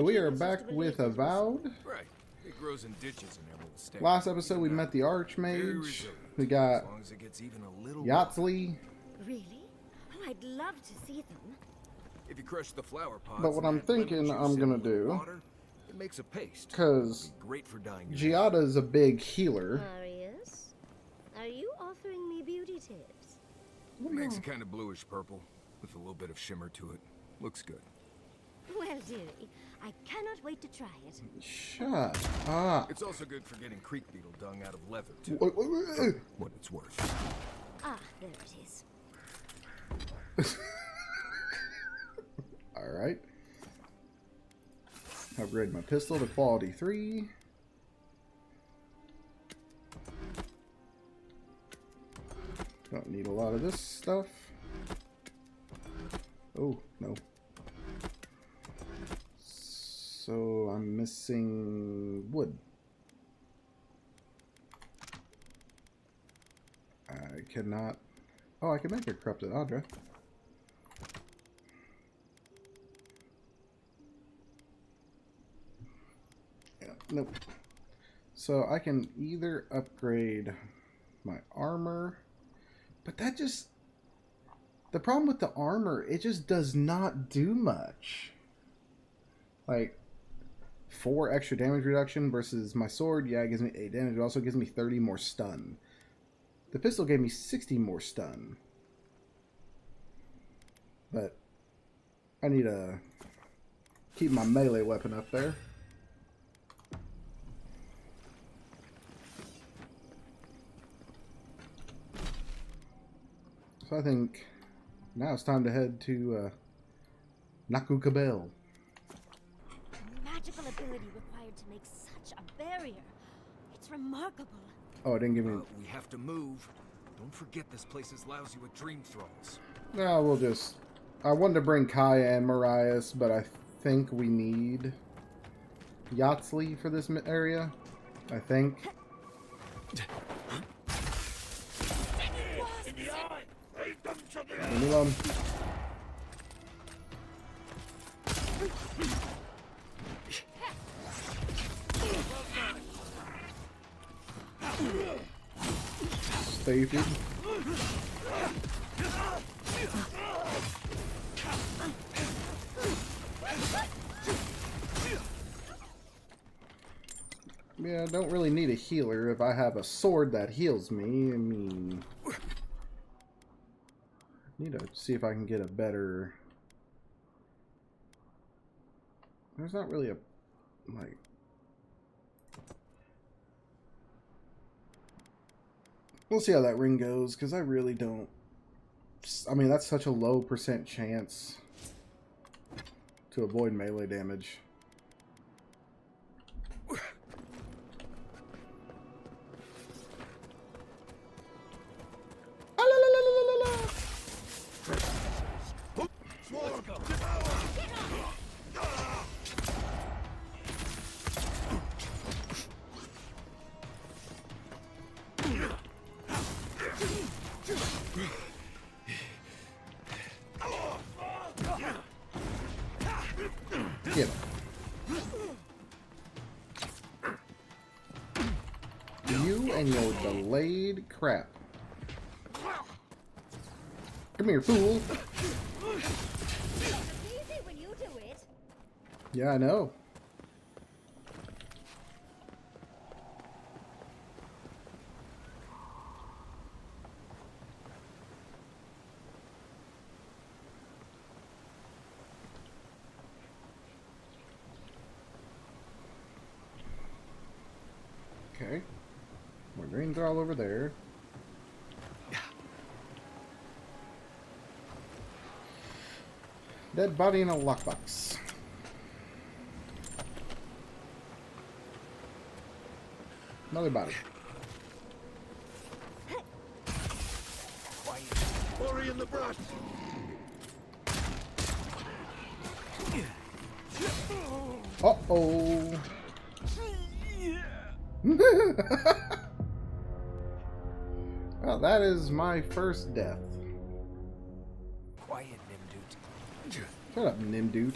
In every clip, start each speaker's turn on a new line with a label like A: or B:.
A: So we are back with Avowed.
B: Right. It grows in ditches in Emerald State.
A: Last episode we met the Archmage. We got Yahtzee.
C: Really? Oh, I'd love to see them.
B: If you crush the flower pods,
A: But what I'm thinking I'm gonna do,
B: it makes a paste.
A: because
B: Great for dyeing.
A: Giada is a big healer.
C: Marius, are you offering me beauty tips?
B: It makes it kind of bluish purple with a little bit of shimmer to it. Looks good.
C: Well, dearie, I cannot wait to try it.
A: Shut up.
B: It's also good for getting creek beetle dung out of leather too. What it's worth.
C: Ah, there it is.
A: Alright. Upgrade my pistol to quality 3. Don't need a lot of this stuff. Oh, no. So I'm missing wood. I cannot... Oh, I can make a corrupted Adra. Yeah, nope. So I can either upgrade my armor, but that just... The problem with the armor, it just does not do much. Like, 4 extra damage reduction versus my sword, yeah, it gives me 8 damage. It also gives me 30 more stun. The pistol gave me 60 more stun. But I need to keep my melee weapon up there. So I think now it's time to head to Nakukabel.
C: Magical ability required to make such a barrier. It's remarkable.
A: Oh, it didn't give me...
B: We have to move. Don't forget this place is lousy with dream thralls.
A: No, we'll just... I wanted to bring Kaya and Marius, but I think we need Yahtzee for this area. I think. Leave me alone. Stay, dude. Yeah, I don't really need a healer if I have a sword that heals me. I mean, I need to see if I can get a better... There's not really a, like... We'll see how that ring goes, because I really don't... I mean, that's such a low % chance to avoid melee damage. Get him. You and your delayed crap. Come here, fool.
C: Easy when you do it.
A: Yeah, I know. Okay. More greens are all over there. Dead body in a lockbox. Another body.
B: Worry in the brush.
A: Uh-oh. Well, that is my first death.
B: Quiet, Nimdoot.
A: Shut up, Nimdoot.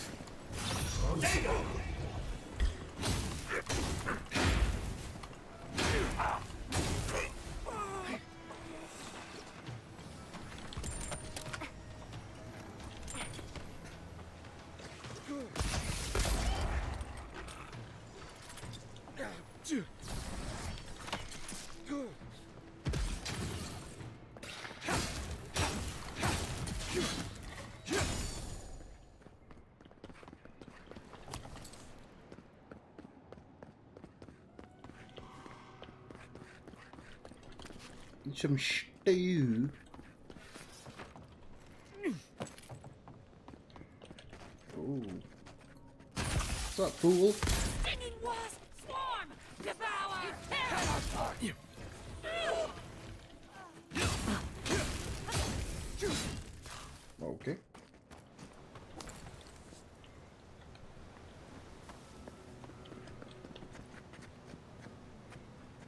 A: Eat some stew. Ooh. What's up, fool?
C: Stinging wasp swarm! Devour!
A: Okay.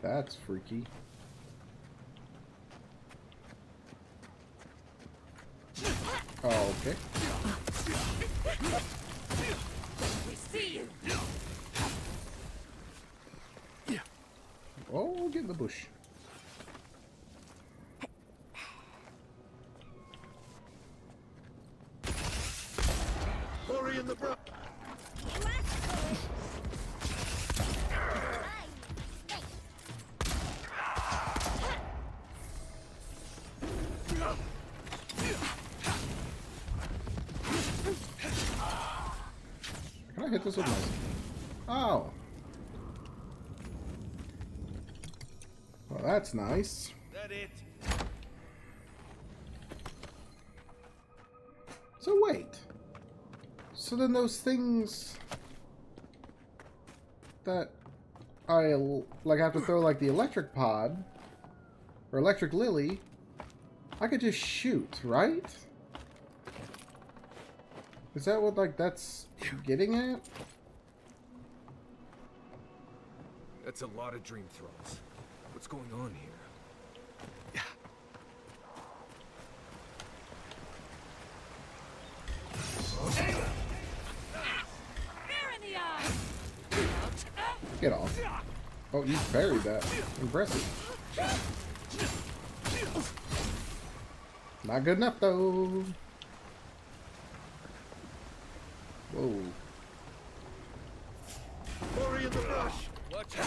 A: That's freaky. Oh, okay.
C: We see you!
A: Oh, get in the bush.
B: Glory in the bro.
A: Can I hit this with my... Oh. Well, that's nice.
B: That it?
A: So wait. So then those things that I like have to throw, like the electric pod or electric lily, I could just shoot, right? Is that what like that's getting at?
B: That's a lot of dream throws. What's going on here?
C: Fear in the eye!
A: Get off. Oh, you buried that. Impressive. Not good enough though. Whoa.
B: Glory in the brush. Watch out.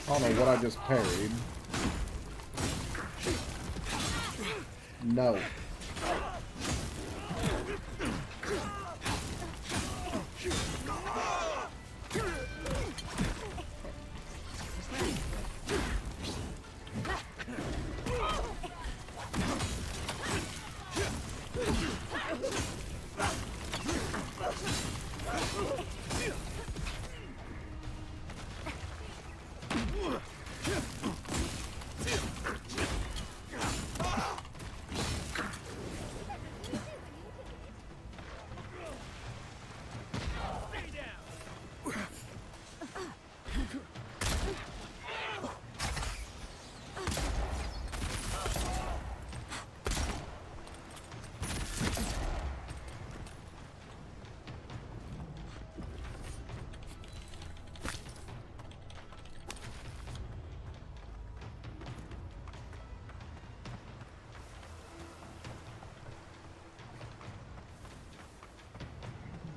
A: I don't know what I just parried. No.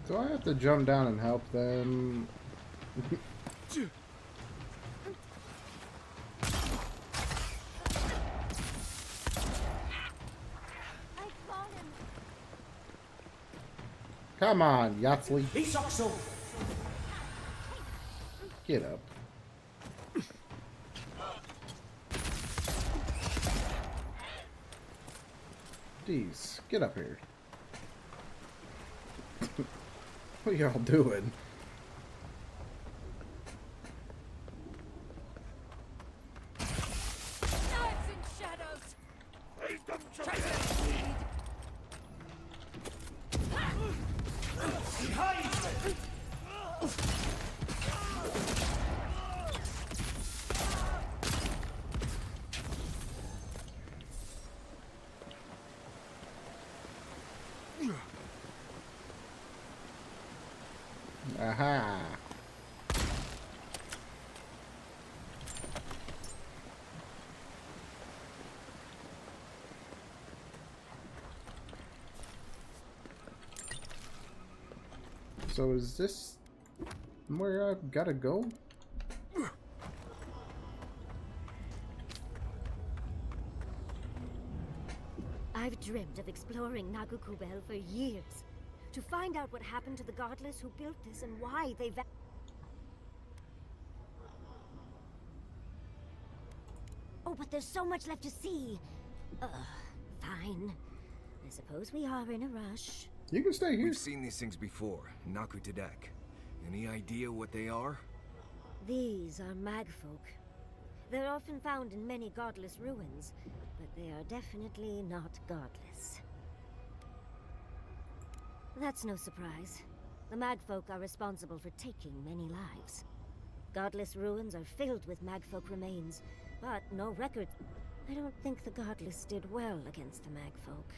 A: Do I have to jump down and help them?
C: I call him.
A: Come on, Yatsley. Get up. Jeez, get up here. What are y'all doing?
C: Knives and shadows!
A: Aha. So is this where I've got to go?
C: I've dreamt of exploring Nagukubel for years. To find out what happened to the godless who built this and why they Oh, but there's so much left to see. Fine. I suppose we are in a rush.
A: You can stay here.
B: We've seen these things before, in Nakutadek. Any idea what they are?
C: These are magfolk. They're often found in many godless ruins, but they are definitely not godless. That's no surprise. The magfolk are responsible for taking many lives. Godless ruins are filled with magfolk remains, but no record. I don't think the godless did well against the magfolk.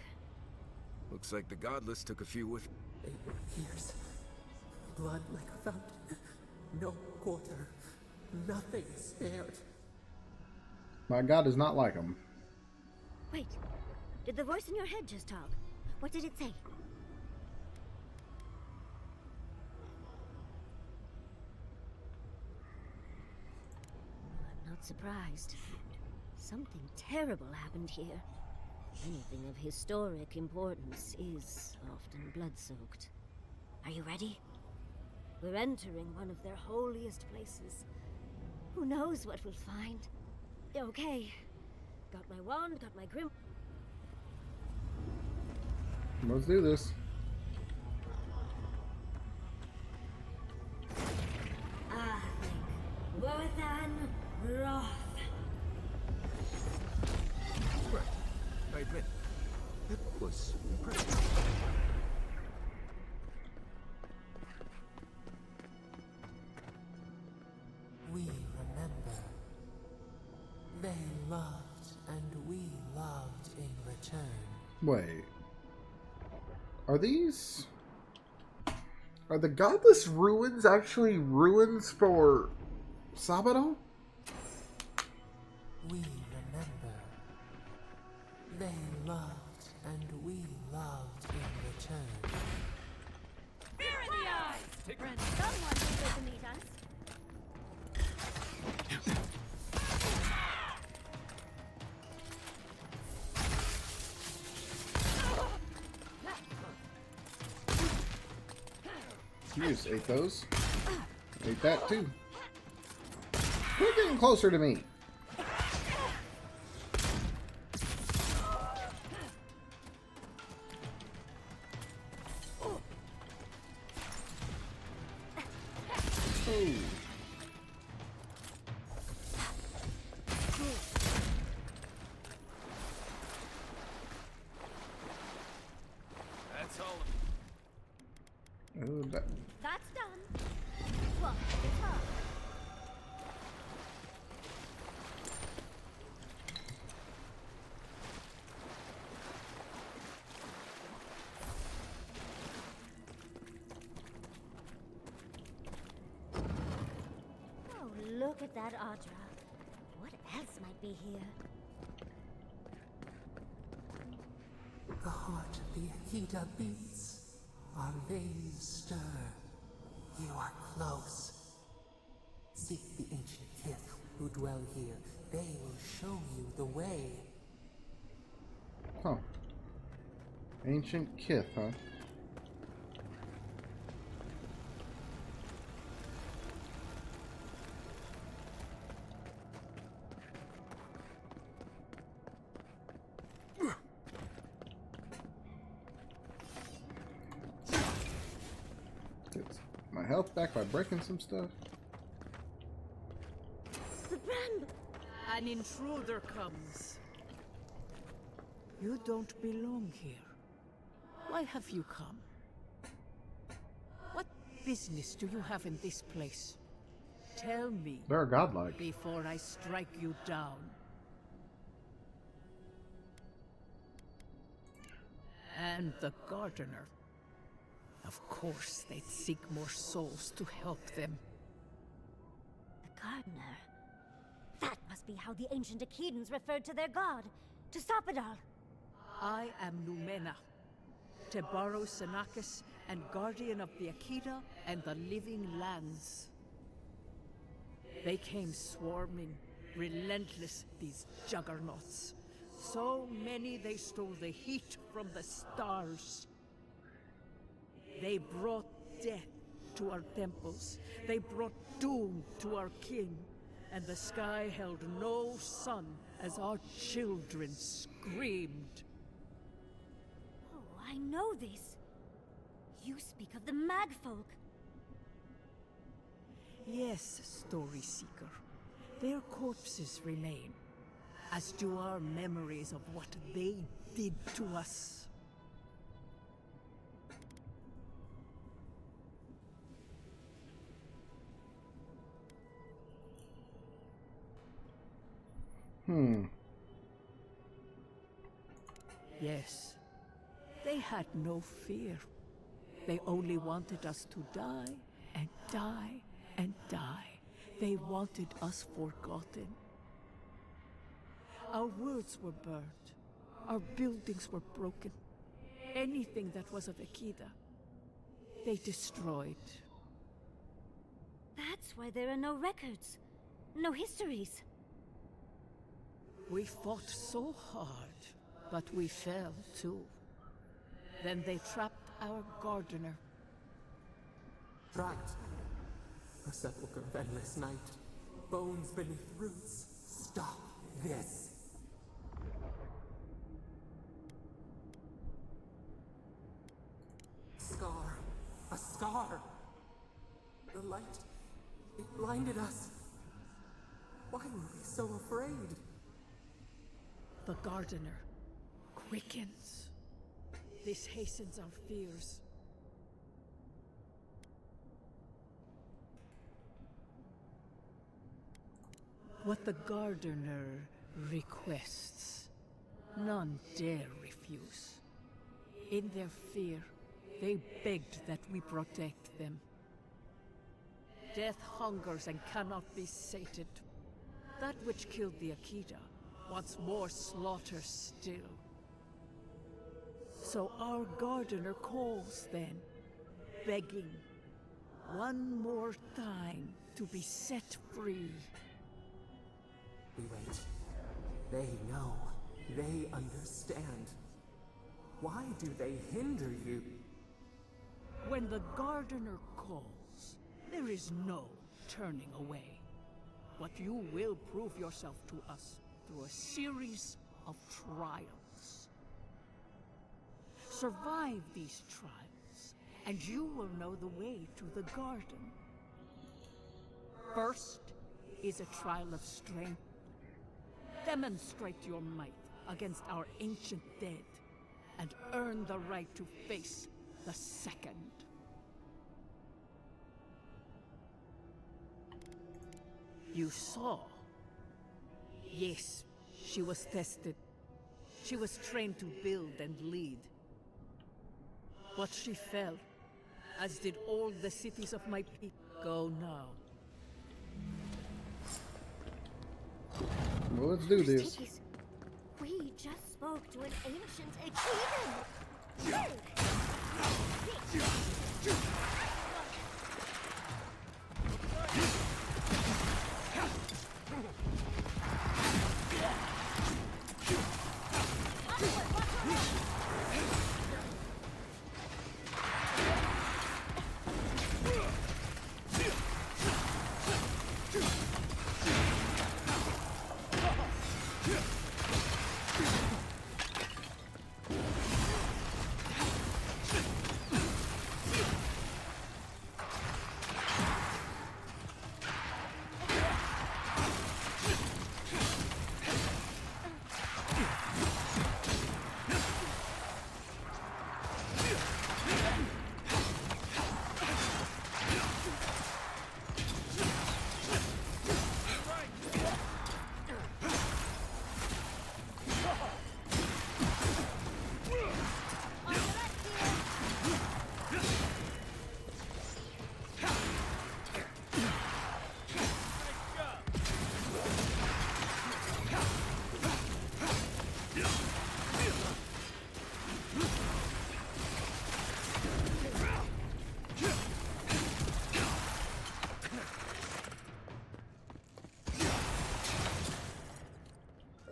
B: Looks like the godless took a few with...
D: They were fierce. Blood like a fountain. No quarter. Nothing spared.
A: My God is not like them.
C: Wait, did the voice in your head just talk? What did it say? I'm not surprised. Something terrible happened here. Anything of historic importance is often blood-soaked. Are you ready? We're entering one of their holiest places. Who knows what we'll find? Okay. Got my wand, got my grim...
A: Let's do this.
C: Ah, Lodwyn Roth.
B: Right. I admit, it was impressive.
D: We remember. They loved, and we loved in return.
A: Wait. Are the godless ruins actually ruins for Sabado?
D: We remember. They loved, and we loved in return.
C: Fear in the eyes! Someone is good to meet us.
A: You just ate those. Ate that too. Quit getting closer to me. Oh.
B: That's all.
A: Oh, that.
C: That's done. Well, it's her. Oh, look at that Audra. What else might be here?
D: The heart of the Akita beats. Our veins stir. You are close. Seek the ancient kith who dwell here. They will show you the way.
A: Huh. Ancient kith, huh? Gets my health back by breaking some stuff.
C: The brand.
E: An intruder comes. You don't belong here. Why have you come? What business do you have in this place? Tell me
A: They're godlike.
E: before I strike you down. And the gardener. Of course, they'd seek more souls to help them.
C: The gardener. That must be how the ancient Akidans referred to their god. To stop it all.
E: I am Numena, Tebaro Senakis, and guardian of the Akita and the living lands. They came swarming, relentless, these juggernauts. So many they stole the heat from the stars. They brought death to our temples. They brought doom to our king. And the sky held no sun as our children screamed.
C: Oh, I know this. You speak of the Magfolk.
E: Yes, Story Seeker. Their corpses remain, as do our memories of what they did to us. Yes, they had no fear. They only wanted us to die and die and die. They wanted us forgotten. Our words were burned. Our buildings were broken. Anything that was of Akida, they destroyed.
C: That's why there are no records, no histories.
E: We fought so hard, but we fell too. Then they trapped our gardener.
D: Trapped. A sepulchre of endless night. Bones beneath roots. Stop this. Scar. A scar. The light. It blinded us. Why were we so afraid?
E: The gardener quickens. This hastens our fears. What the gardener requests, none dare refuse. In their fear, they begged that we protect them. Death hungers and cannot be sated. That which killed the Akita wants more slaughter still. So our gardener calls then, begging one more time to be set free.
D: We wait. They know. They understand. Why do they hinder you?
E: When the gardener calls, there is no turning away. But you will prove yourself to us through a series of trials. Survive these trials, and you will know the way to the garden. First is a trial of strength. Demonstrate your might against our ancient dead, and earn the right to face the second. You saw. Yes, she was tested. She was trained to build and lead. But she fell, as did all the cities of my people. Go now.
A: Well, let's do this.
C: Cities. We just spoke to an ancient Akidan.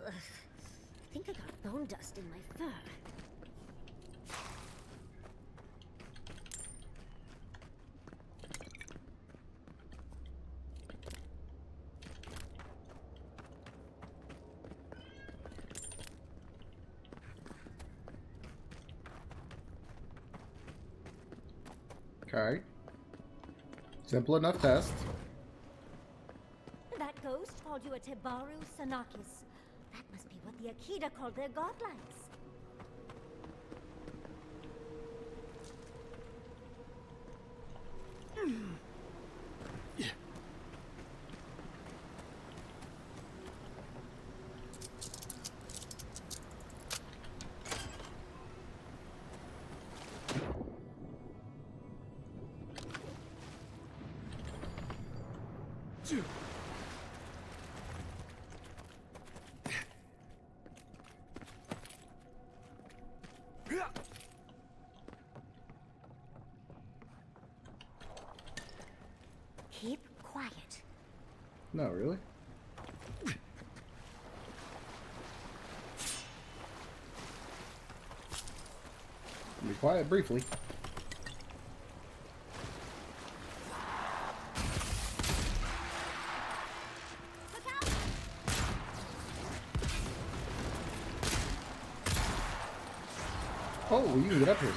C: I think I got bone dust in my fur.
A: Okay. Simple enough test.
C: That ghost called you a Tebaru Sanakis. That must be what the Akita called their godlines. Keep quiet.
A: No, really? Be quiet briefly.
C: Look out!
A: Oh, well, you can get up here.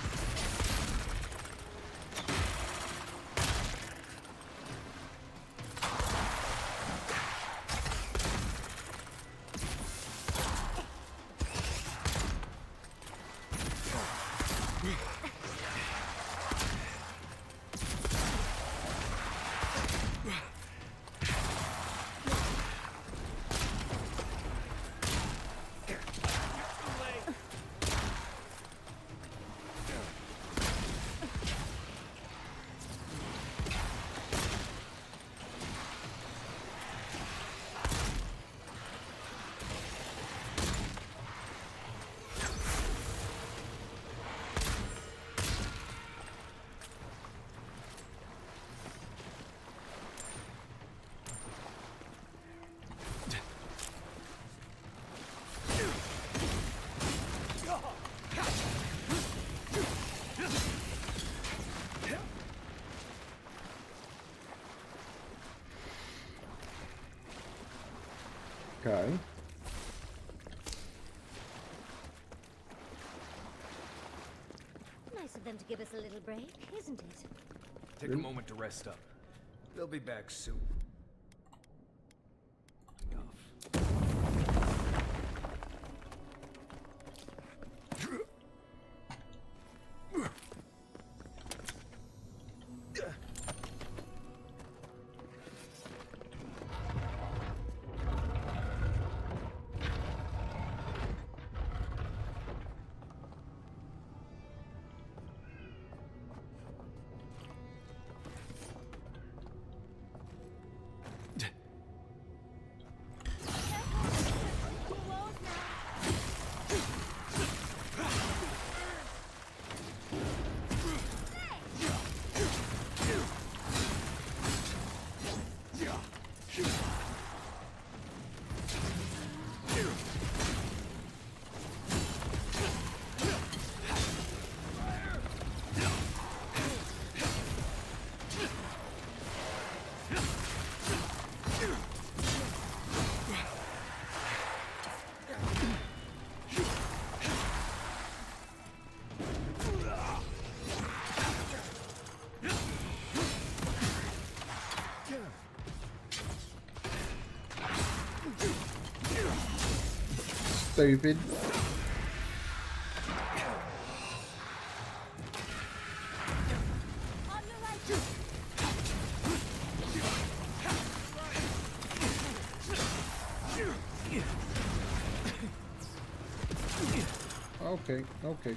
A: Okay.
C: Nice of them to give us a little break, isn't it?
B: Take a moment to rest up. They'll be back soon. Enough.
A: Stupid.
C: On your right.
A: Okay, okay.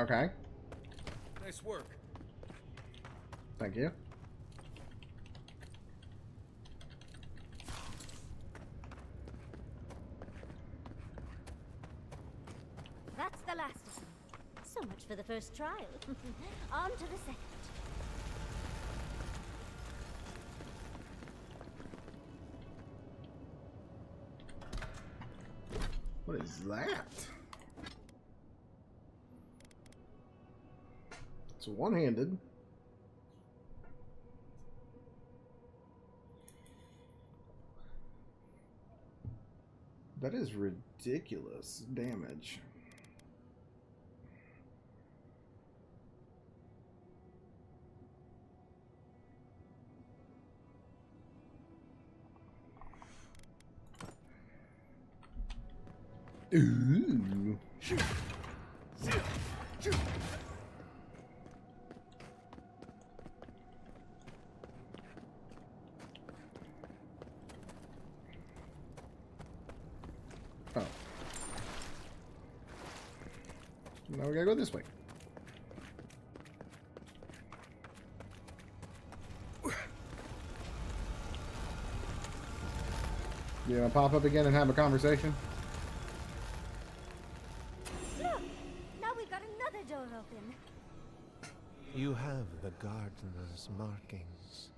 A: Okay.
B: Nice work.
A: Thank you.
C: That's the last of them. So much for the first trial. On to the second.
A: What is that? It's one-handed. That is ridiculous damage. Ooh. Oh. Now we gotta go this way. You gonna pop up again and have a conversation?
C: Look! Now we've got another door open.
F: You have the gardener's markings,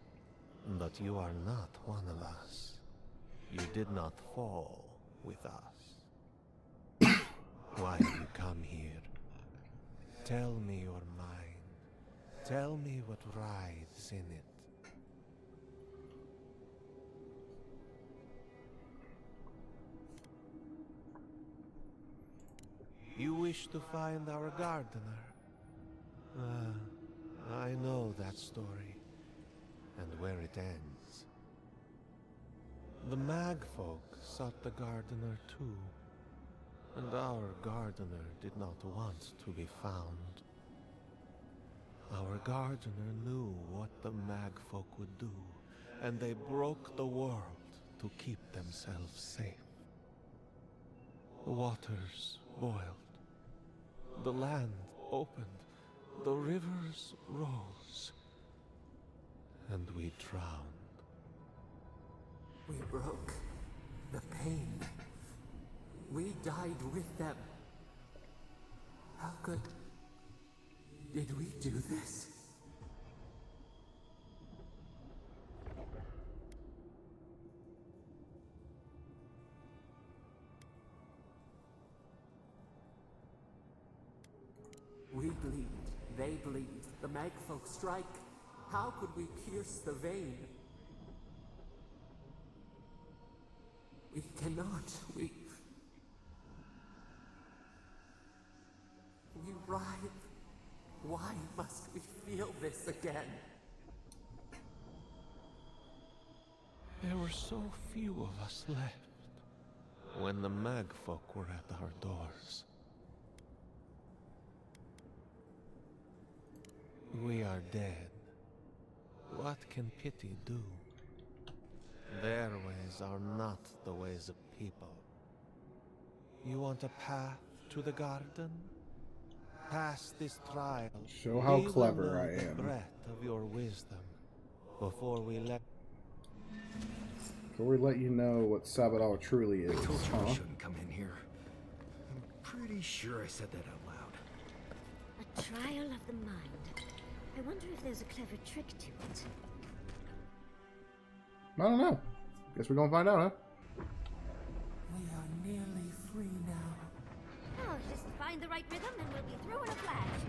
F: but you are not one of us. You did not fall with us. Why have you come here? Tell me your mind. Tell me what rides in it. You wish to find our gardener? I know that story, and where it ends. The Magfolk sought the gardener too, and our gardener did not want to be found. Our gardener knew what the Magfolk would do, and they broke the world to keep themselves safe. The waters boiled. The land opened. The rivers rose. And we drowned.
D: We broke the pain. We died with them. How could... did we do this? We bleed, they bleed, the Magfolk strike. How could we pierce the vein? We cannot, we writhe. Why must we feel this again?
F: There were so few of us left when the Magfolk were at our doors. We are dead. What can pity do? Their ways are not the ways of people. You want a path to the garden? Pass this trial.
A: Show how
F: We will
A: clever
F: know
A: I
F: the
A: am.
F: breadth of your wisdom before we let.
A: Before we let you know what Sabadal truly is,
B: I told you I
A: huh?
B: shouldn't come in here. I'm pretty sure I said that out loud.
C: A trial of the mind. I wonder if there's a clever trick to it.
A: I don't know. Guess we're gonna find out, huh?
D: We are nearly free now.
C: Oh, just find the right rhythm and we'll be through in a flash.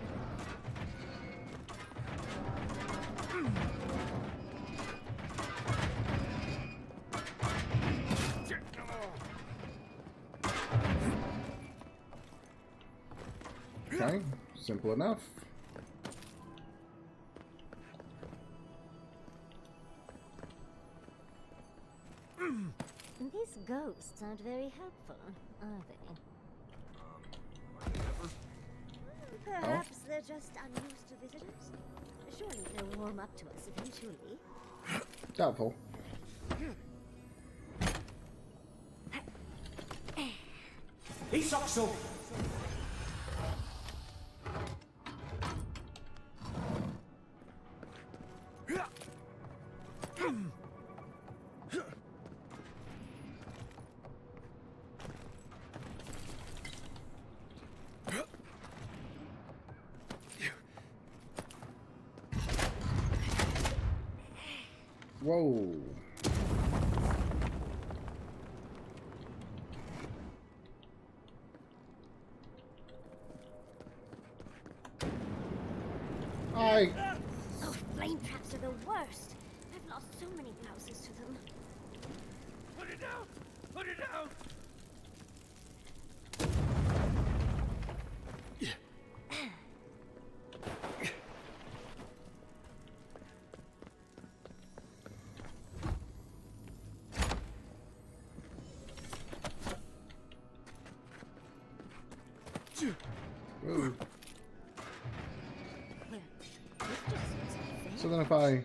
A: Okay, simple enough.
C: These ghosts aren't very helpful, are they? Perhaps they're just unused to visitors. Surely they'll warm up to us eventually.
A: Doubtful. Whoa.
C: Oh, flame traps are the worst. I've lost so many blouses to them.
B: Put it down! Put it down!
A: Whoa.
C: Here, this just seems unfair.
A: So then if I...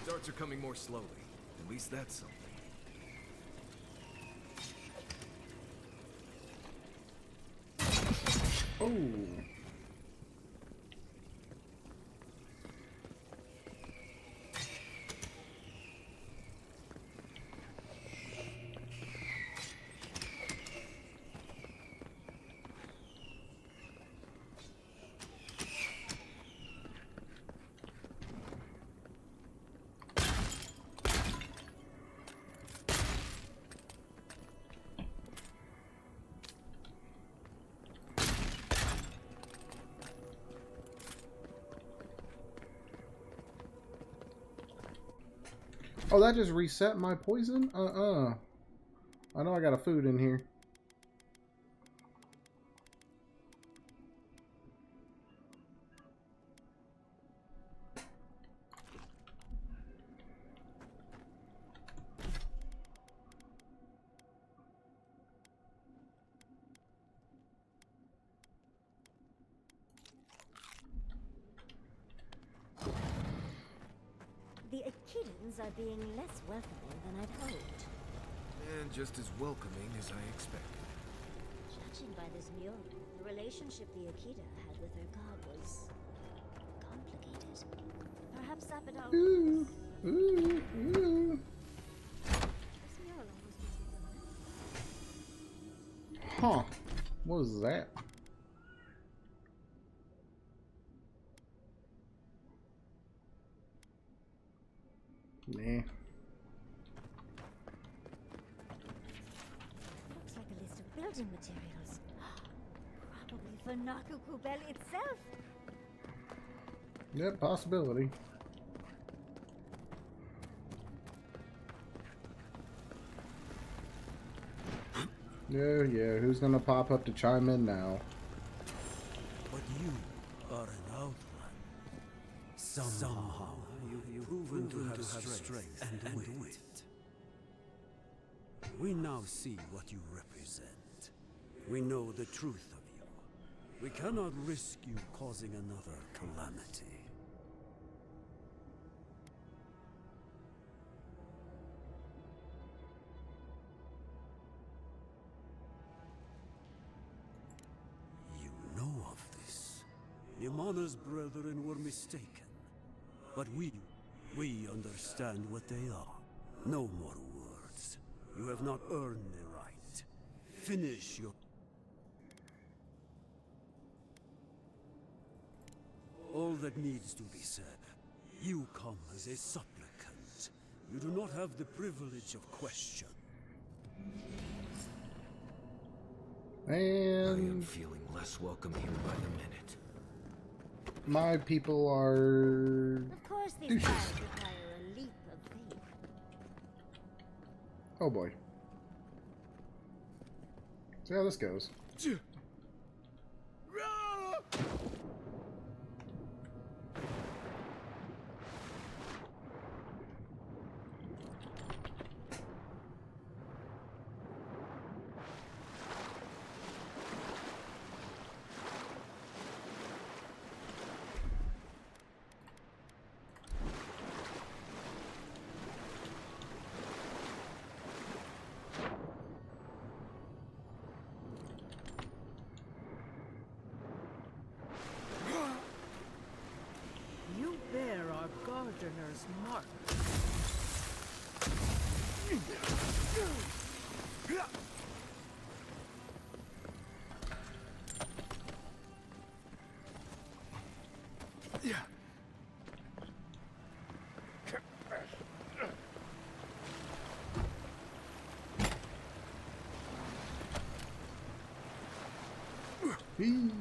B: The darts are coming more slowly. At least that's something.
A: Oh. Oh, that just reset my poison? I know I got a food in here.
C: The Echidans are being less welcoming than I'd hoped.
B: And just as welcoming as I expected.
C: Judging by this mural, the relationship the Echida had with her god was complicated. Perhaps Zappadal
A: Ooh, ooh, ooh.
C: This mural almost makes me feel
A: Huh. What was that? Nah.
C: looks like a list of building materials. Probably for Nakukubel itself.
A: Yep, possibility. Yeah, who's gonna pop up to chime in now?
G: But you are an outlander. Somehow you've proven to have strength and wit. We now see what you represent. We know the truth of you. We cannot risk you causing another calamity. You know of this. Yamana's brethren were mistaken. But we understand what they are. No more words. You have not earned the right. Finish your... All that needs to be said. You come as a supplicant. You do not have the privilege of question.
B: I am
A: And
B: feeling less welcome here by the minute.
A: my people are...
C: Of course, these
A: douches.
C: trials require a leap of faith.
A: Oh boy. See how this goes. Heave.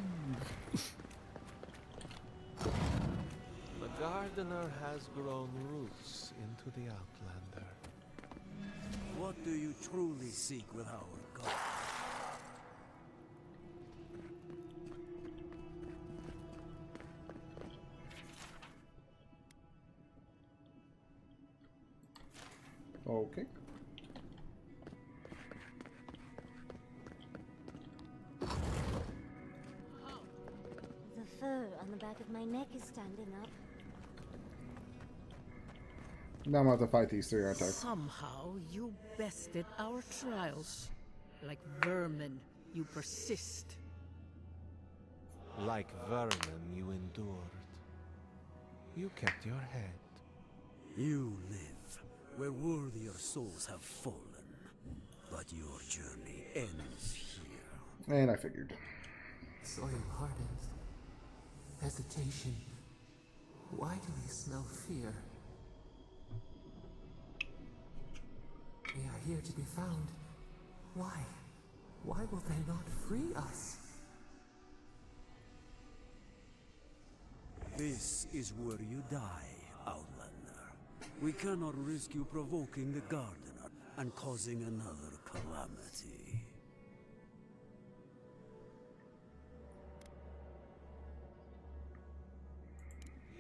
F: The gardener has grown roots into the Outlander.
G: What do you truly seek with our god?
A: Okay.
C: The fur on the back of my neck is standing up.
A: Now I'm about to fight these three, aren't I?
E: Somehow you bested our trials. Like vermin, you persist.
F: Like vermin, you endured. You kept your head.
G: You live where worthier souls have fallen, but your journey ends here.
A: And I figured.
D: Soil hardens. Hesitation. Why do we smell fear? We are here to be found. Why? Why will they not free us?
G: This is where you die, Outlander. We cannot risk you provoking the Gardener and causing another calamity.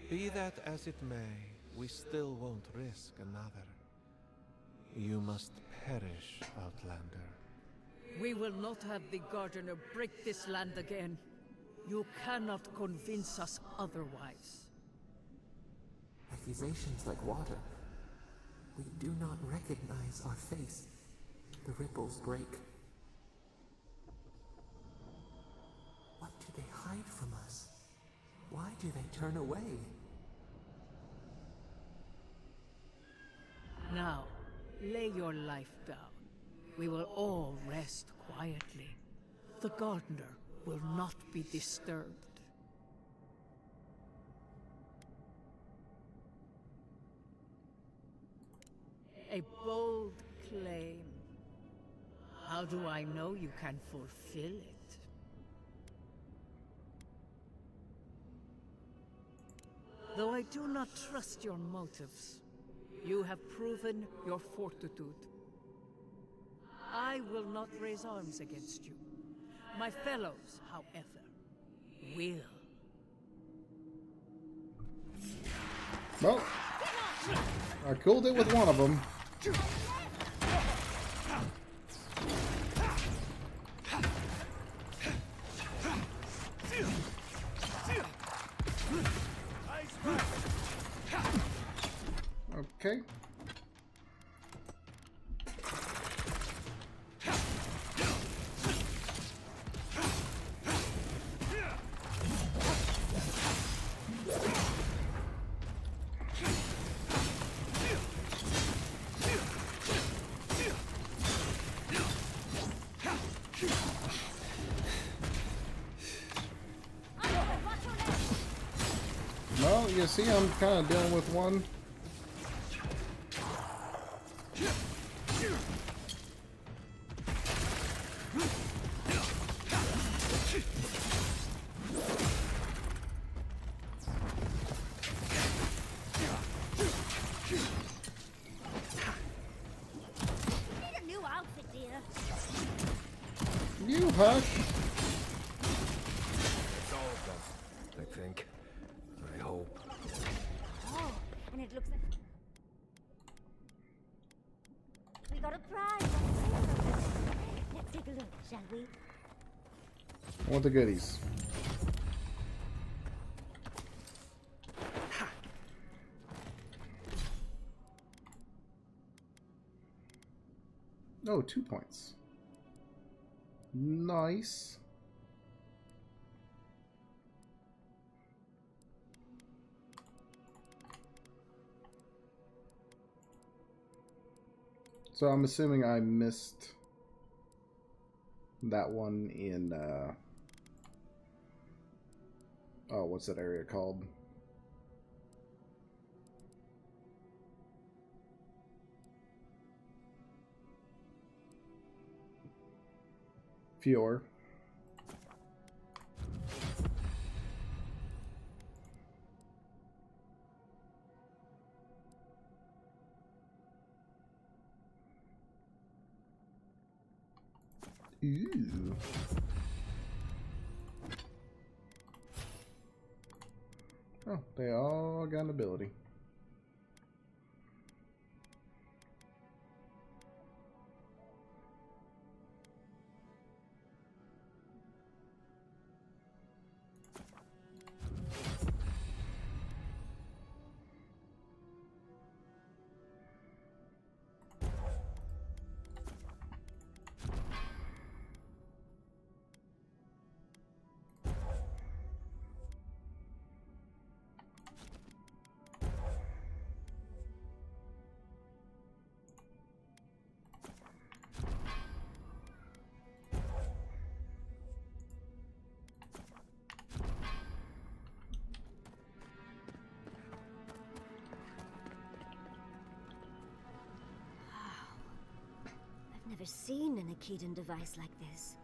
F: Be that as it may, we still won't risk another. You must perish, Outlander.
E: We will not have the Gardener break this land again. You cannot convince us otherwise.
D: Accusations like water. We do not recognize our face. The ripples break. What do they hide from us? Why do they turn away?
E: Now, lay your life down. We will all rest quietly. The Gardener will not be disturbed. A bold claim. How do I know you can fulfill it? Though I do not trust your motives, you have proven your fortitude. I will not raise arms against you. My fellows, however, will.
A: Well, I cooled it with one of them. Okay. Well, you see, I'm kind of dealing with one.
C: Need a new outfit, dear.
A: You hush.
B: It's all of them, I think. I hope.
C: Oh, and it looks like we got a prize. Let's take a look, shall we?
A: I want the goodies. Oh, 2 points. Nice. So I'm assuming I missed that one in, oh, what's that area called? Fior. Ooh. Oh, they all got an ability.
C: Never seen an Akedan device like this.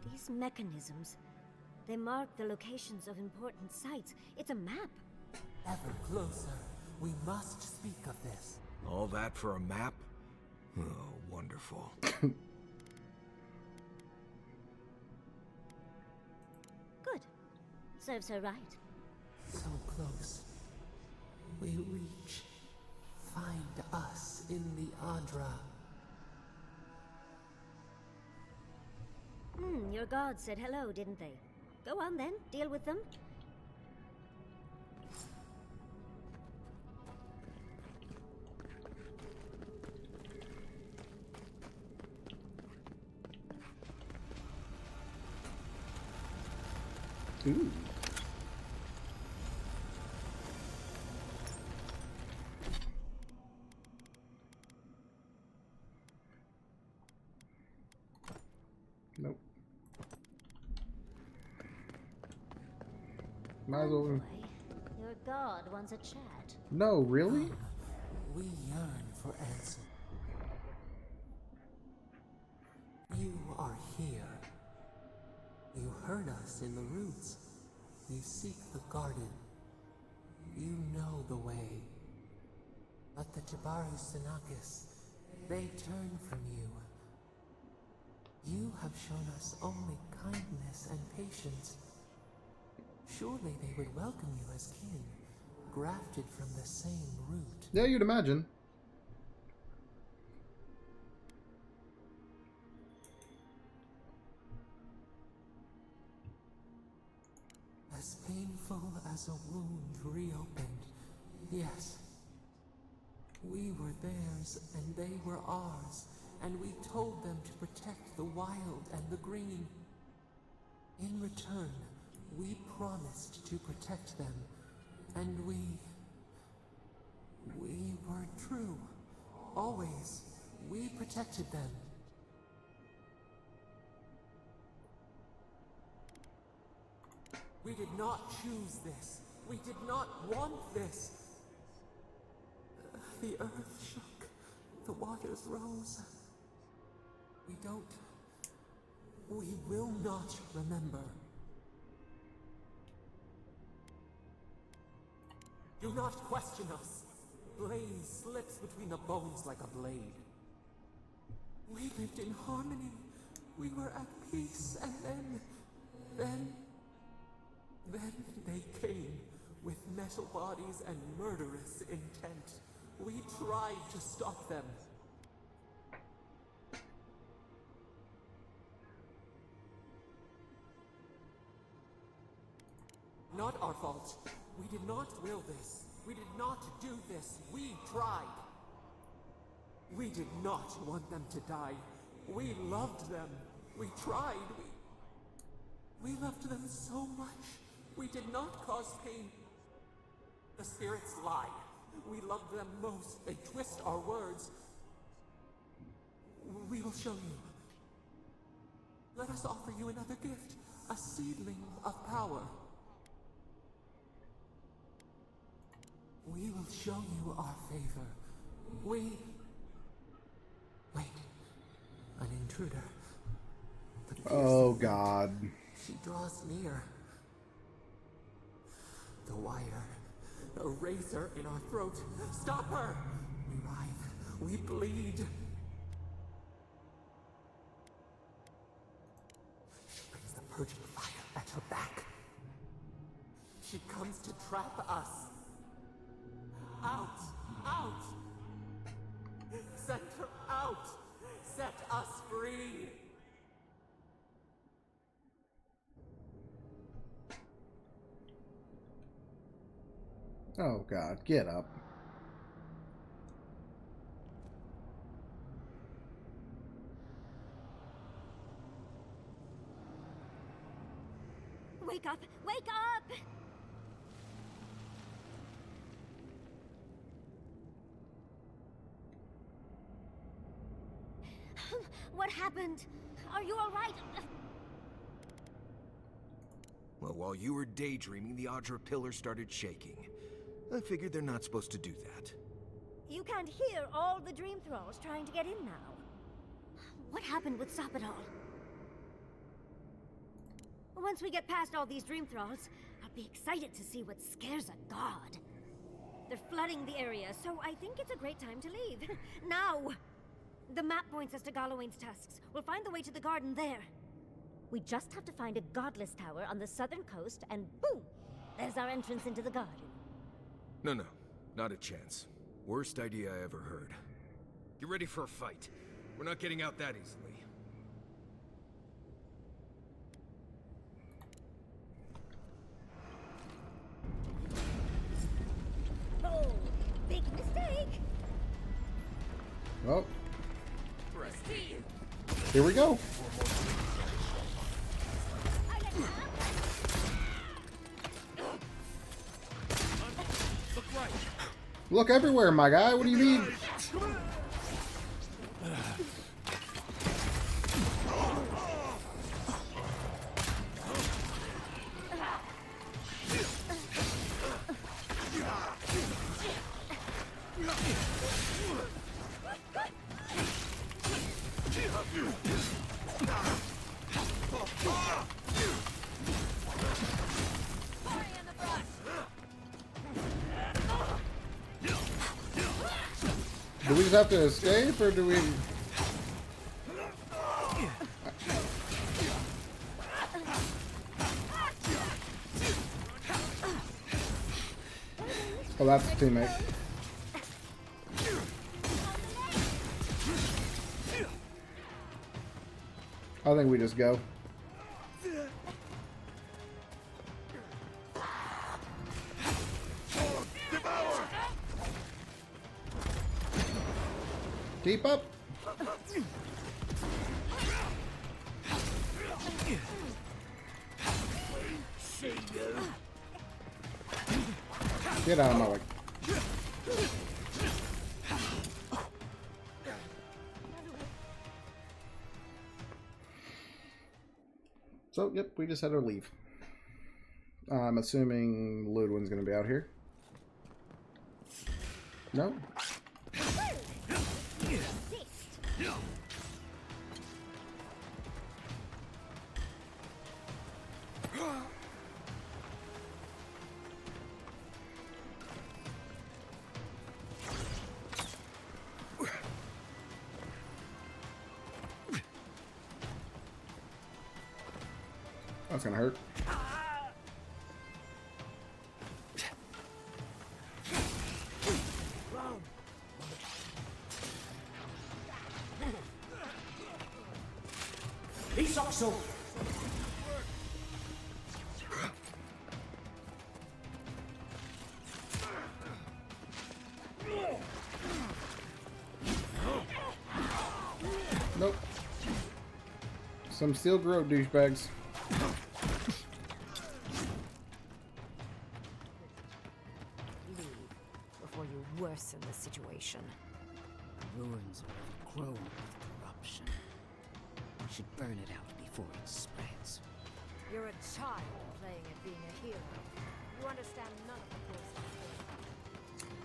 C: These mechanisms, they mark the locations of important sites. It's a map.
D: Ever closer. We must speak of this.
B: All that for a map? Oh, wonderful.
C: Good. Serves her right.
D: So close. We reach. Find us in the Adra.
C: Your gods said hello, didn't they? Go on then, deal with them.
A: Ooh. Nope. Might as well.
C: Boy, your god wants a chat.
A: No, really?
D: We yearn for answer. You are here. You heard us in the roots. You seek the garden. You know the way. But the Jabaru Sinakis, they turn from you. You have shown us only kindness and patience. Surely they would welcome you as kin, grafted from the same root.
A: Yeah, you'd imagine.
D: As painful as a wound reopened, yes. We were theirs and they were ours, and we told them to protect the wild and the green. In return, we promised to protect them, and we were true. Always, we protected them. We did not choose this. We did not want this. The earth shook. The waters rose. We will not remember. Do not question us. Blame slips between the bones like a blade. We lived in harmony. We were at peace, and then they came with metal bodies and murderous intent. We tried to stop them. Not our fault. We did not will this. We did not do this. We tried. We did not want them to die. We loved them. We tried. We loved them so much. We did not cause pain. The spirits lie. We love them most. They twist our words. We will show you. Let us offer you another gift. A seedling of power. We will show you our favor. Wait. An intruder.
A: Oh, God.
D: She draws near. The wire. A razor in our throat. Stop her! We writhe. We bleed. purging fire at her back. She comes to trap us. Out! Out! Set her out! Set us free!
A: Oh God, get up.
C: Wake up! Wake up! What happened? Are you all right?
B: Well, while you were daydreaming, the Audra pillar started shaking. I figured they're not supposed to do that.
C: You can't hear all the dream thralls trying to get in now. What happened with Stop It All? Once we get past all these dream thralls, I'll be excited to see what scares a god. They're flooding the area, so I think it's a great time to leave. Now! The map points us to Gallowayne's tusks. We'll find the way to the garden there. We just have to find a godless tower on the southern coast, and boom! There's our entrance into the garden.
B: No, not a chance. Worst idea I ever heard. Get ready for a fight. We're not getting out that easily.
C: Oh, big mistake!
A: Well, here we go. Look everywhere, my guy. What do you mean? Do we just have to escape, or do we... Oh, that's a teammate. I think we just go. Keep up. Get out of my way. So, yep, we just had to leave. I'm assuming Lodwyn's going to be out here. No? That's gonna hurt. Nope. Some steel grove douchebags.
H: Before you worsen the situation. Ruins are overgrown with corruption. You should burn it out before it spreads.
I: You're a child playing at being a hero. You understand none of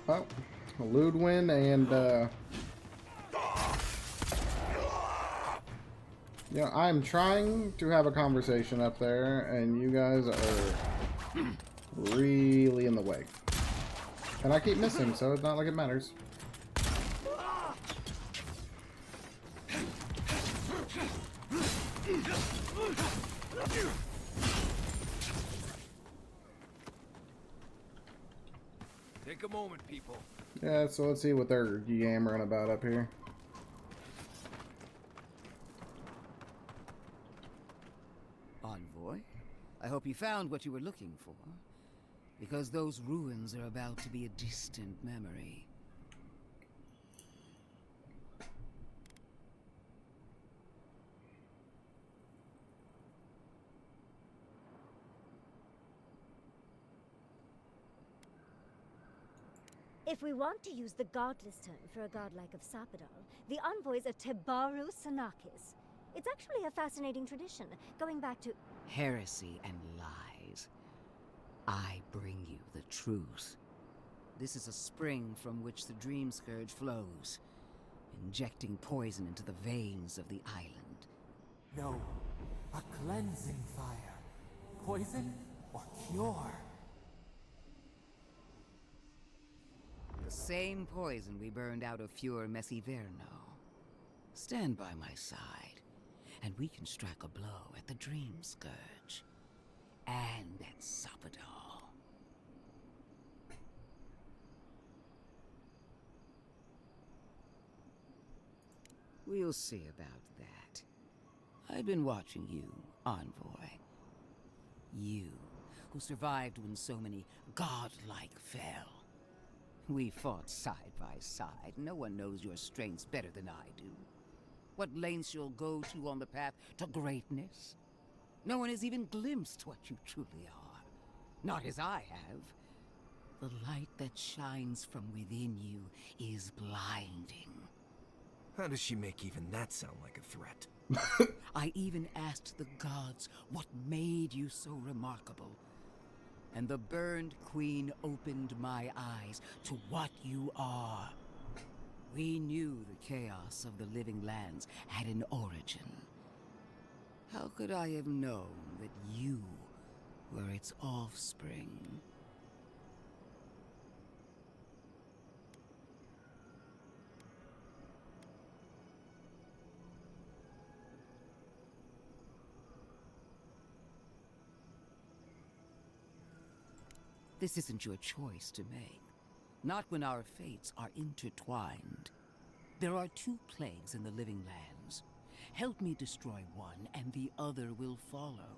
I: the
A: Well, Lodwyn and you know, I'm trying to have a conversation up there, and you guys are really in the way. And I keep missing, so it's not like it matters.
B: Take a moment, people.
A: Yeah, so let's see what they're yammering about up here.
H: Envoy, I hope you found what you were looking for. Because those ruins are about to be a distant memory.
C: If we want to use the godless term for a godlike of Sapadal, the envoys are Tebaru Sanakis. It's actually a fascinating tradition, going back to
H: Heresy and lies. I bring you the truth. This is a spring from which the Dream Scourge flows, injecting poison into the veins of the island.
D: No, a cleansing fire. Poison or cure?
H: The same poison we burned out of Fior Messiverno. Stand by my side, and we can strike a blow at the Dream Scourge. And at Sapadal. We'll see about that. I've been watching you, Envoy. You, who survived when so many godlike fell. We fought side by side. No one knows your strengths better than I do. What lengths you'll go to on the path to greatness. No one has even glimpsed what you truly are. Not as I have. The light that shines from within you is blinding.
B: How does she make even that sound like a threat?
H: I even asked the gods what made you so remarkable. And the Burned Queen opened my eyes to what you are. We knew the chaos of the living lands had an origin. How could I have known that you were its offspring? This isn't your choice to make. Not when our fates are intertwined. There are two plagues in the living lands. Help me destroy one, and the other will follow.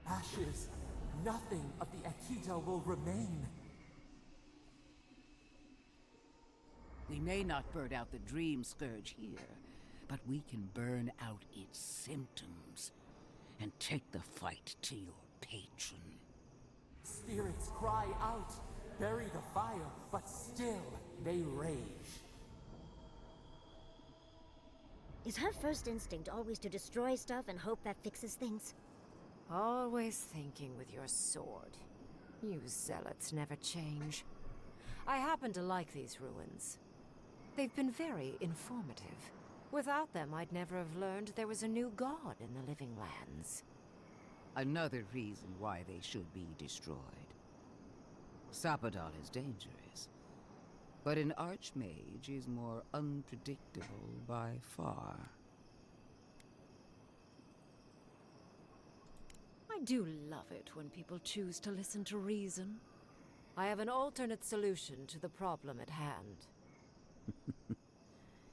D: Ashes. Nothing of the Akita will remain.
H: We may not burn out the Dream Scourge here, but we can burn out its symptoms and take the fight to your patron.
D: Spirits cry out, bury the fire, but still they rage.
C: Is her first instinct always to destroy stuff and hope that fixes things?
I: Always thinking with your sword. You zealots never change. I happen to like these ruins. They've been very informative. Without them, I'd never have learned there was a new god in the living lands.
H: Another reason why they should be destroyed. Sapadal is dangerous, but an archmage is more unpredictable by far.
I: I do love it when people choose to listen to reason. I have an alternate solution to the problem at hand.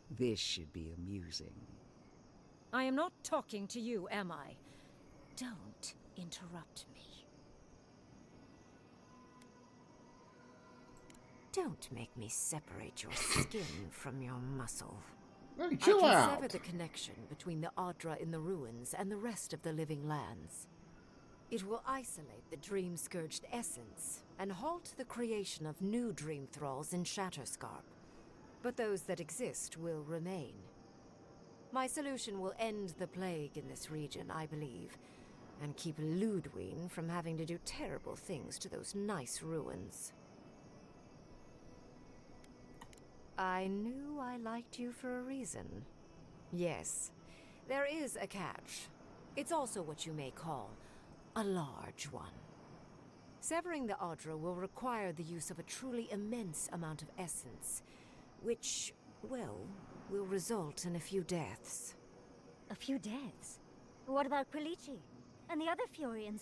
H: This should be amusing.
I: I am not talking to you, am I? Don't interrupt me. Don't make me separate your skin from your muscle.
A: Hey, chill
I: I can
A: out.
I: sever the connection between the Adra in the ruins and the rest of the living lands. It will isolate the dream-scourged essence and halt the creation of new dream thralls in Shatterscarp. But those that exist will remain. My solution will end the plague in this region, I believe, and keep Lodwyn from having to do terrible things to those nice ruins. I knew I liked you for a reason. Yes, there is a catch. It's also what you may call a large one. Severing the Adra will require the use of a truly immense amount of essence, which, well, will result in a few deaths.
C: A few deaths? What about Quilici? And the other Furians.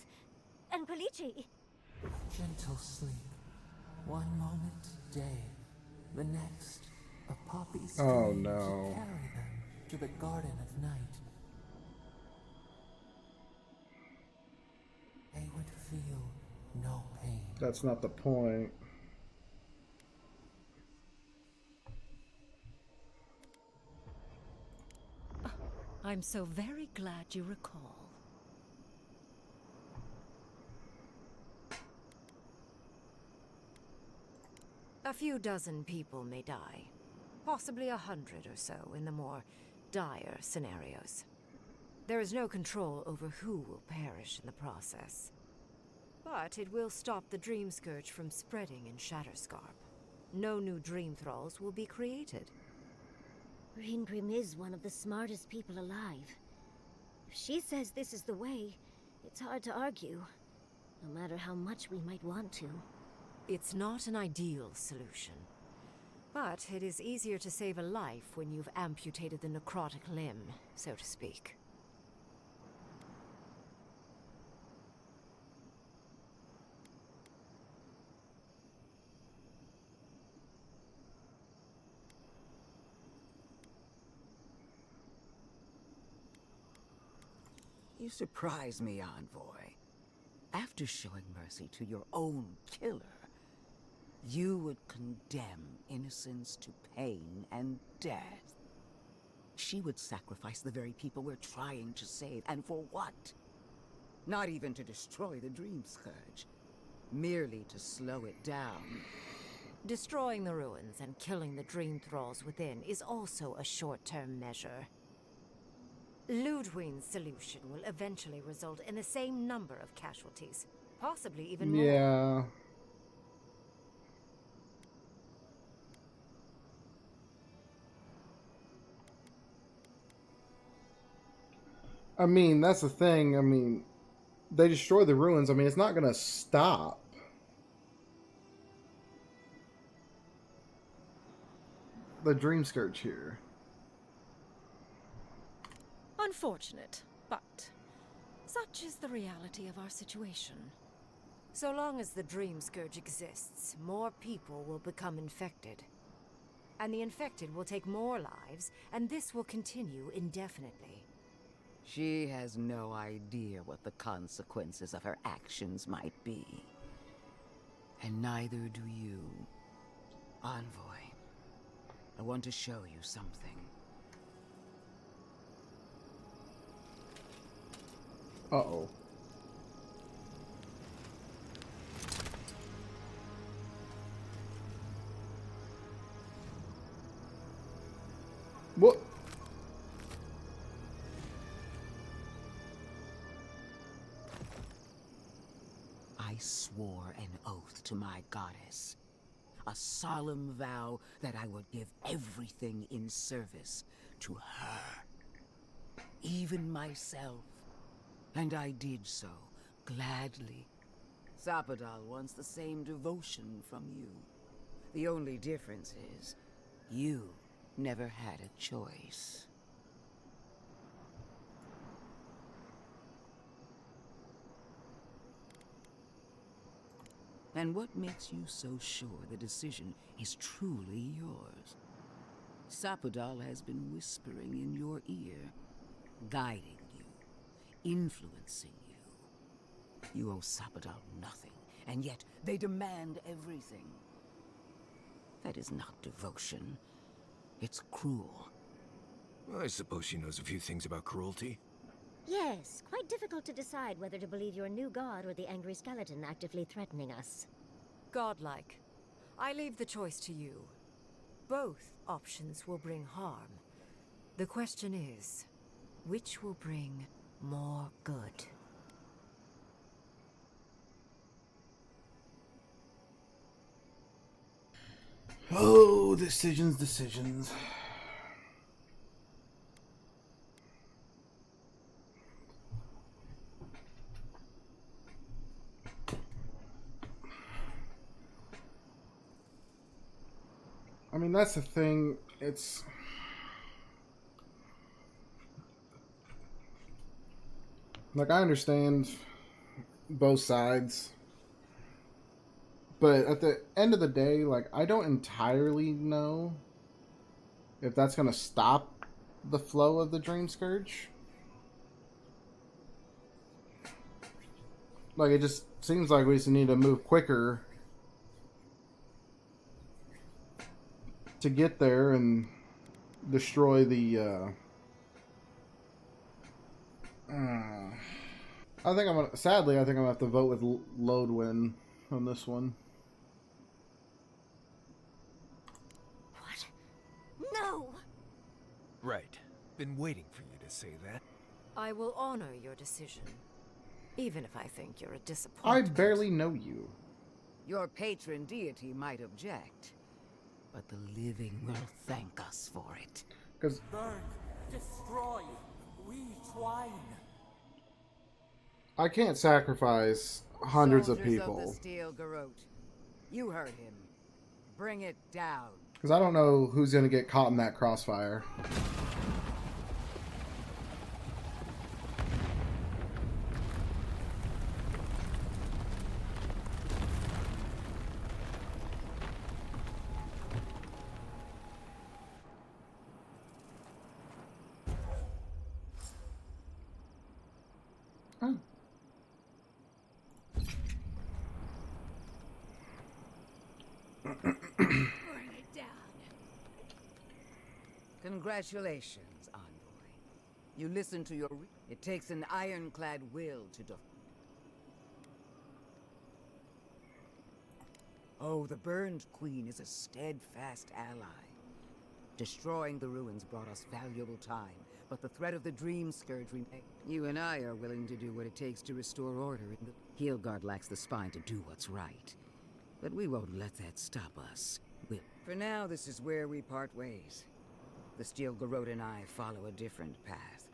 C: And Polici.
D: Gentle sleep. One moment, day. The next, a poppy stream
A: Oh,
D: to
A: no.
D: carry them to the Garden of Night. They would feel no pain.
A: That's not the point.
J: I'm so very glad you recall.
I: A few dozen people may die. Possibly 100 or so in the more dire scenarios. There is no control over who will perish in the process. But it will stop the Dream Scourge from spreading in Shatterscarp. No new Dream Thralls will be created.
C: Reingrim is one of the smartest people alive. If she says this is the way, it's hard to argue. No matter how much we might want to.
I: It's not an ideal solution. But it is easier to save a life when you've amputated the necrotic limb, so to speak.
H: You surprise me, Envoy. After showing mercy to your own killer, you would condemn innocence to pain and death. She would sacrifice the very people we're trying to save, and for what? Not even to destroy the Dream Scourge, merely to slow it down.
I: Destroying the ruins and killing the Dream Thralls within is also a short-term measure. Lodwyn's solution will eventually result in the same number of casualties, possibly even more.
A: Yeah. I mean, that's the thing. I mean, they destroy the ruins. I mean, it's not going to stop. The Dream Scourge here.
J: Unfortunate, but such is the reality of our situation.
I: So long as the Dream Scourge exists, more people will become infected. And the infected will take more lives, and this will continue indefinitely.
H: She has no idea what the consequences of her actions might be. And neither do you. Envoy, I want to show you something.
A: Uh-oh. What?
H: I swore an oath to my goddess. A solemn vow that I would give everything in service to her. Even myself. And I did so, gladly. Sapadal wants the same devotion from you. The only difference is, you never had a choice. And what makes you so sure the decision is truly yours? Sapadal has been whispering in your ear, guiding you, influencing you. You owe Sapadal nothing, and yet they demand everything. That is not devotion. It's cruel.
B: I suppose she knows a few things about cruelty.
C: Yes, quite difficult to decide whether to believe your new god or the angry skeleton actively threatening us.
I: Godlike. I leave the choice to you. Both options will bring harm. The question is, which will bring more good?
A: Oh, decisions. I mean, that's the thing. Like, I understand both sides, but at the end of the day, like, I don't entirely know if that's going to stop the flow of the Dream Scourge. Like, it just seems like we just need to move quicker to get there and destroy the, I think I'm gonna, sadly, I think I'm gonna have to vote with Lodwyn on this one.
C: What? No!
B: Right. Been waiting for you to say that.
I: I will honor your decision, even if I think you're a
A: I
I: disappointment.
A: barely know you.
H: Your patron deity might object, but the living will thank us for it.
A: Because
D: Burn, destroy, we twine.
A: I can't sacrifice hundreds of
H: Soldiers
A: people.
H: of the Steel Garrote, you heard him. Bring it down.
A: Because I don't know who's going to get caught in that crossfire. Oh.
J: Bring it down.
H: Congratulations, Envoy. You listened to your... It takes an ironclad will to defeat. Oh, the Burned Queen is a steadfast ally. Destroying the ruins brought us valuable time, but the threat of the Dream Scourge remains. You and I are willing to do what it takes to restore order in the... Heelguard lacks the spine to do what's right. But we won't let that stop us. For now, this is where we part ways. The Steel Garrote and I follow a different path.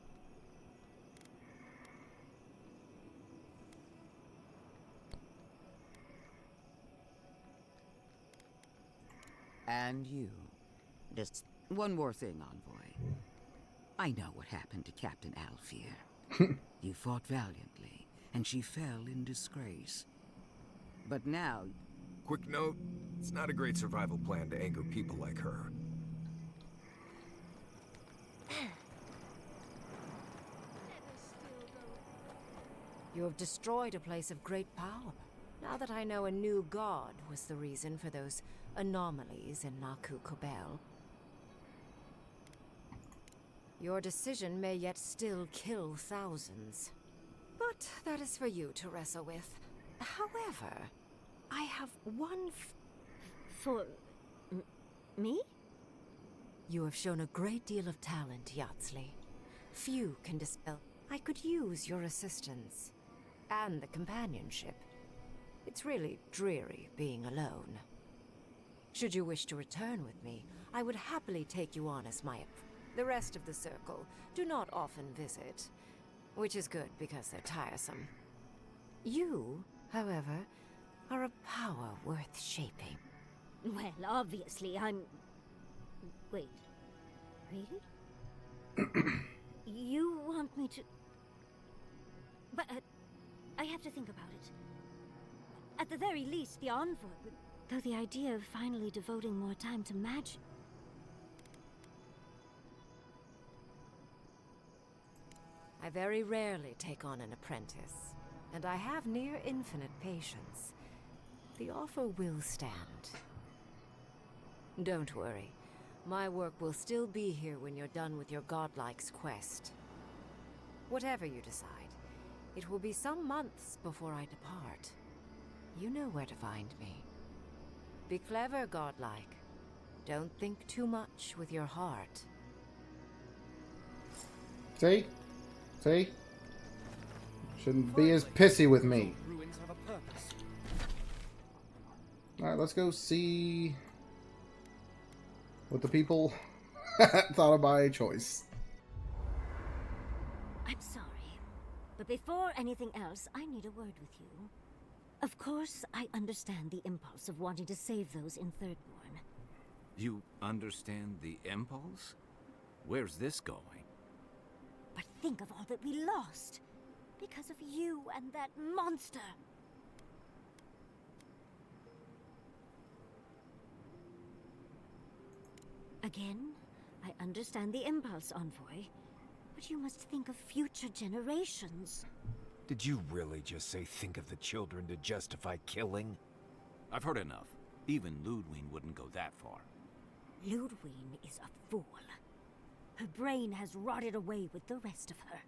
H: And you. Just one more thing, Envoy. I know what happened to Captain Alfier. You fought valiantly, and she fell in disgrace. But now...
B: Quick note, it's not a great survival plan to anger people like her.
I: You have destroyed a place of great power. Now that I know a new god was the reason for those anomalies in Naku Kobel. Your decision may yet still kill thousands. But that is for you to wrestle with. However, I have one
C: For... me?
I: You have shown a great deal of talent, Yatsley. Few can dispel. I could use your assistance. And the companionship. It's really dreary being alone. Should you wish to return with me, I would happily take you on as my... The rest of the circle do not often visit, which is good because they're tiresome. You, however, are a power worth shaping.
C: Well, obviously, I'm... Wait. Really? You want me to... But, I have to think about it. At the very least, the Envoy would... Though the idea of finally devoting more time to magic...
I: I very rarely take on an apprentice, and I have near infinite patience. The offer will stand. Don't worry. My work will still be here when you're done with your godlike's quest. Whatever you decide, it will be some months before I depart. You know where to find me. Be clever, godlike. Don't think too much with your heart.
A: See? See? Shouldn't be as pissy with me.
D: Ruins have a purpose.
A: Alright, let's go see what the people thought of my choice.
C: I'm sorry, but before anything else, I need a word with you. Of course, I understand the impulse of wanting to save those in Thirdborn.
K: You understand the impulse? Where's this going?
C: But think of all that we lost. Because of you and that monster. Again, I understand the impulse, Envoy. But you must think of future generations.
K: Did you really just say think of the children to justify killing? I've heard enough. Even Lodwyn wouldn't go that far.
C: Lodwyn is a fool. Her brain has rotted away with the rest of her.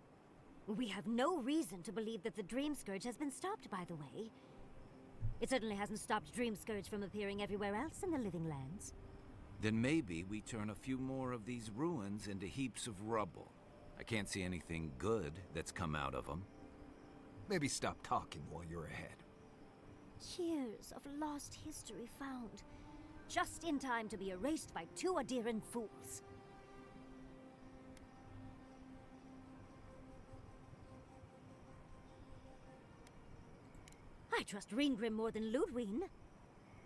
C: We have no reason to believe that the Dream Scourge has been stopped, by the way. It certainly hasn't stopped Dream Scourge from appearing everywhere else in the Living Lands.
K: Then maybe we turn a few more of these ruins into heaps of rubble. I can't see anything good that's come out of them.
B: Maybe stop talking while you're ahead.
C: Years of lost history found, just in time to be erased by two Adiran fools. I trust Reengrim more than Lodwyn.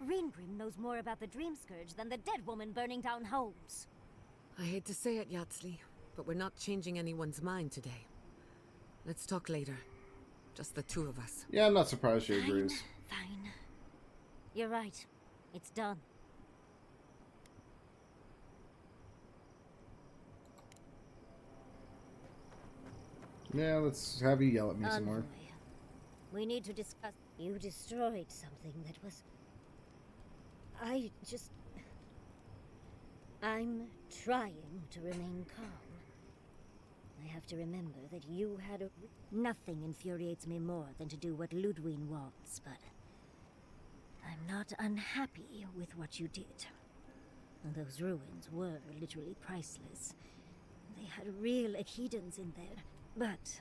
C: Reengrim knows more about the Dream Scourge than the dead woman burning down homes.
I: I hate to say it, Yatsley, but we're not changing anyone's mind today. Let's talk later. Just the two of us.
A: Yeah, I'm not surprised she agrees.
C: Fine. You're right. It's done.
A: Yeah, let's have you yell at me some more.
C: Envoy, we need to discuss. You destroyed something that was... I'm trying to remain calm. I have to remember that you had a... Nothing infuriates me more than to do what Lodwyn wants, but... I'm not unhappy with what you did. Those ruins were literally priceless. They had real Echidans in there, but...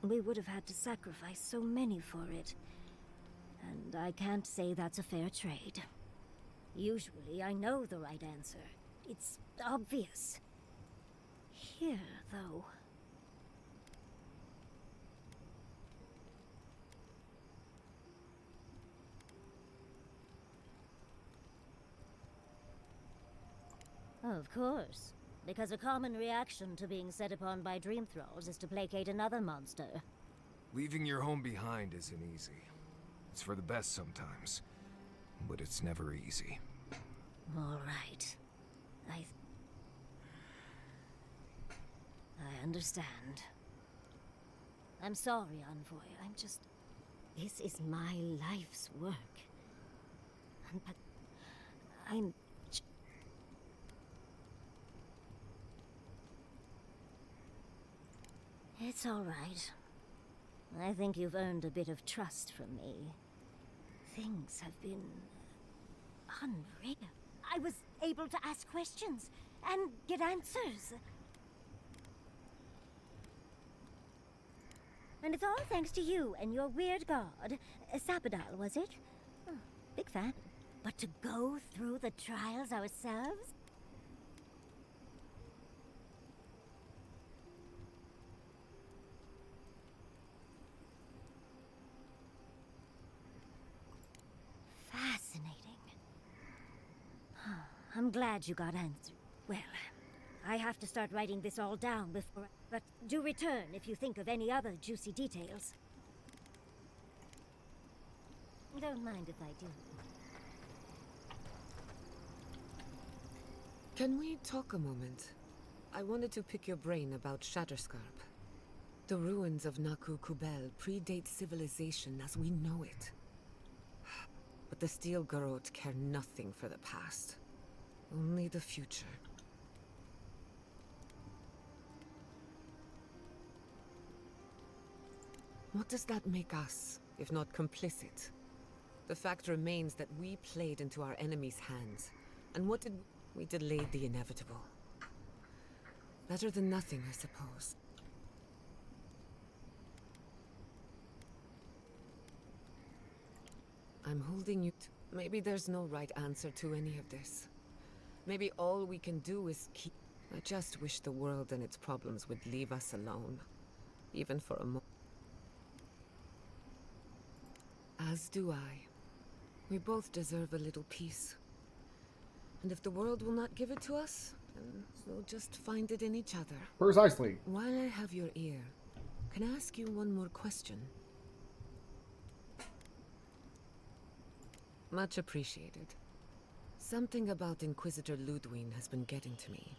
C: we would have had to sacrifice so many for it. And I can't say that's a fair trade. Usually I know the right answer. It's obvious. Here, though... Of course. Because a common reaction to being set upon by dream thralls is to placate another monster.
B: Leaving your home behind isn't easy. It's for the best sometimes, but it's never easy.
C: All right. I understand. I'm sorry, Envoy. I'm just... This is my life's work. But... I'm... It's all right. I think you've earned a bit of trust from me. Things have been... unreal. I was able to ask questions and get answers. And it's all thanks to you and your weird god. Sabadal, was it? Oh, big fan. But to go through the trials ourselves? Fascinating. I'm glad you got answered. Well, I have to start writing this all down before... But do return if you think of any other juicy details. Don't mind if I do.
I: Can we talk a moment? I wanted to pick your brain about Shatterscarp. The ruins of Naku Kubel predate civilization as we know it. But the Steel Garrote care nothing for the past. Only the future. What does that make us, if not complicit? The fact remains that we played into our enemy's hands. And what did we delayed the inevitable? Better than nothing, I suppose. I'm holding you to... Maybe there's no right answer to any of this. Maybe all we can do is keep... I just wish the world and its problems would leave us alone. Even for a moment. As do I. We both deserve a little peace. And if the world will not give it to us, then we'll just find it in each other.
A: Precisely.
I: While I have your ear, Can I ask you one more question? Much appreciated. Something about Inquisitor Lodwyn has been getting to me.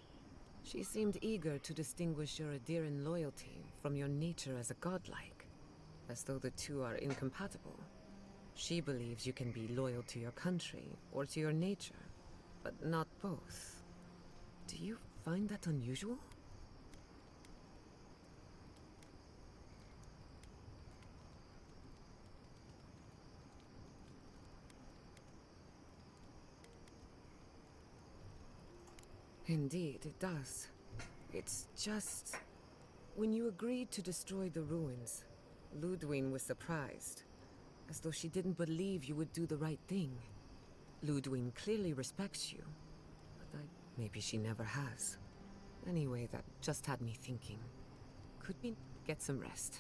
I: She seemed eager to distinguish your Adiran loyalty from your nature as a godlike, as though the two are incompatible. She believes you can be loyal to your country or to your nature, but not both. Do you find that unusual? Indeed, it does. It's just... When you agreed to destroy the ruins, Lodwyn was surprised, as though she didn't believe you would do the right thing. Lodwyn clearly respects you, but maybe she never has. Anyway, that just had me thinking. Could we get some rest?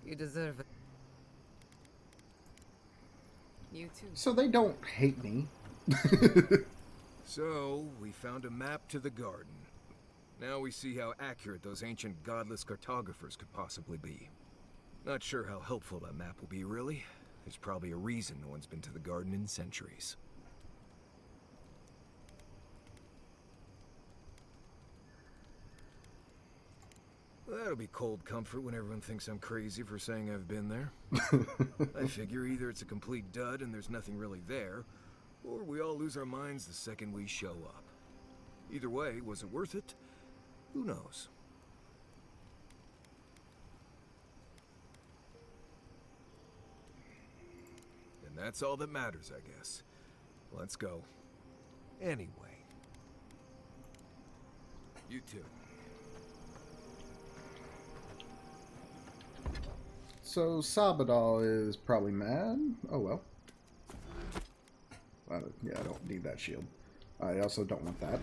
I: You deserve it. You too.
A: So they don't hate me.
B: So, we found a map to the garden. Now we see how accurate those ancient godless cartographers could possibly be. Not sure how helpful that map will be, really. There's probably a reason no one's been to the garden in centuries. Well, that'll be cold comfort when everyone thinks I'm crazy for saying I've been there. I figure either it's a complete dud and there's nothing really there, or we all lose our minds the second we show up. Either way, was it worth it? Who knows? And that's all that matters, I guess. Let's go. Anyway. You too.
A: So Sabadal is probably mad. Oh well. Yeah, I don't need that shield. I also don't want that.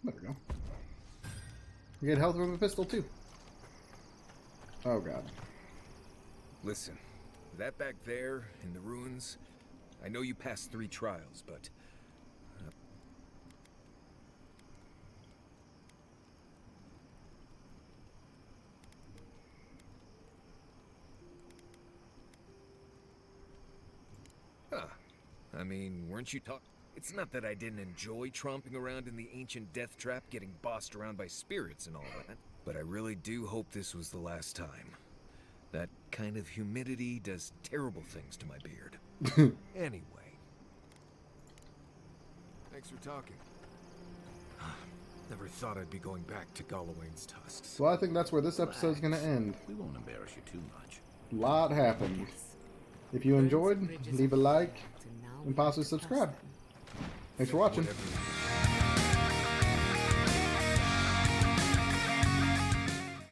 A: There we go. You get health from a pistol too. Oh god.
B: Listen, that back there in the ruins, I know you passed 3 trials, but... I mean, weren't you talking? It's not that I didn't enjoy tromping around in the ancient death trap, getting bossed around by spirits and all that, but I really do hope this was the last time. That kind of humidity does terrible things to my beard. Anyway. Thanks for talking. Never thought I'd be going back to Galloway's tusks.
A: Well, I think that's where this episode's going to end.
K: We won't embarrass you too much.
A: A lot happened. If you enjoyed, leave a like and possibly subscribe. Thanks for watching.